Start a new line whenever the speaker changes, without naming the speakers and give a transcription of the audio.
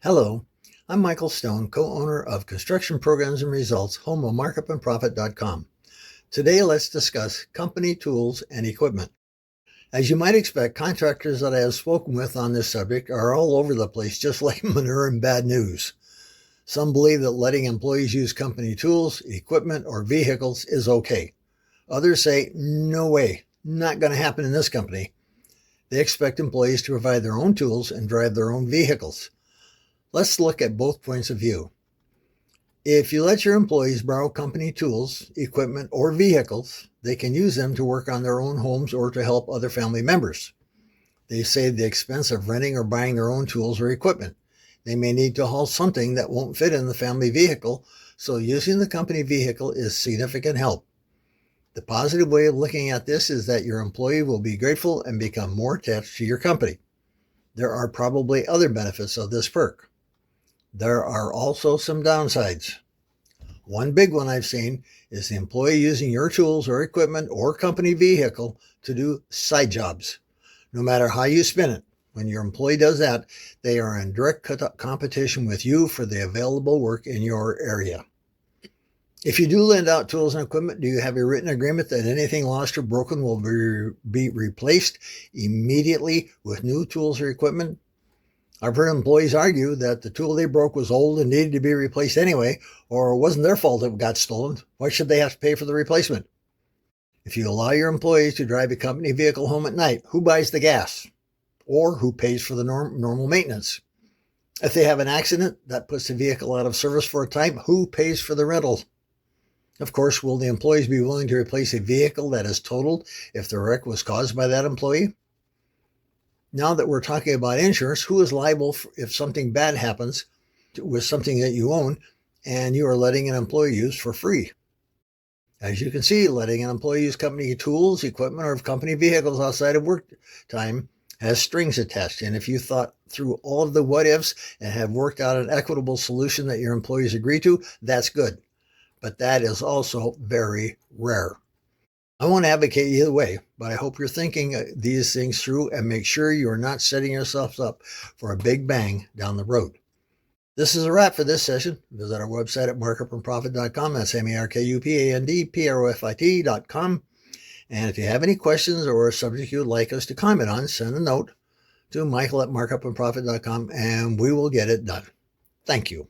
Hello, I'm Michael Stone, co-owner of Construction Programs and Results, home of markupandprofit.com. Today, let's discuss company tools and equipment. As you might expect, contractors that I have spoken with on this subject are all over the place, just like manure and bad news. Some believe that letting employees use company tools, equipment, or vehicles is okay. Others say, no way, not going to happen in this company. They expect employees to provide their own tools and drive their own vehicles. Let's look at both points of view. If you let your employees borrow company tools, equipment, or vehicles, they can use them to work on their own homes or to help other family members. They save the expense of renting or buying their own tools or equipment. They may need to haul something that won't fit in the family vehicle, so using the company vehicle is significant help. The positive way of looking at this is that your employee will be grateful and become more attached to your company. There are probably other benefits of this perk. There are also some downsides. One big one I've seen is the employee using your tools or equipment or company vehicle to do side jobs. No matter how you spin it, when your employee does that, they are in direct competition with you for the available work in your area. If you do lend out tools and equipment, do you have a written agreement that anything lost or broken will be replaced immediately with new tools or equipment? I've heard employees argue that the tool they broke was old and needed to be replaced anyway, or it wasn't their fault it got stolen. Why should they have to pay for the replacement? If you allow your employees to drive a company vehicle home at night, who buys the gas? Or who pays for the normal maintenance? If they have an accident that puts the vehicle out of service for a time, who pays for the rental? Of course, will the employees be willing to replace a vehicle that is totaled if the wreck was caused by that employee? Now that we're talking about insurance, who is liable if something bad happens with something that you own and you are letting an employee use for free? As you can see, letting an employee use company tools, equipment, or company vehicles outside of work time has strings attached. And if you thought through all of the what ifs and have worked out an equitable solution that your employees agree to, that's good. But that is also very rare. I won't advocate either way, but I hope you're thinking these things through and make sure you're not setting yourselves up for a big bang down the road. This is a wrap for this session. Visit our website at markupandprofit.com. That's markupandprofit.com. And if you have any questions or a subject you'd like us to comment on, send a note to Michael at markupandprofit.com and we will get it done. Thank you.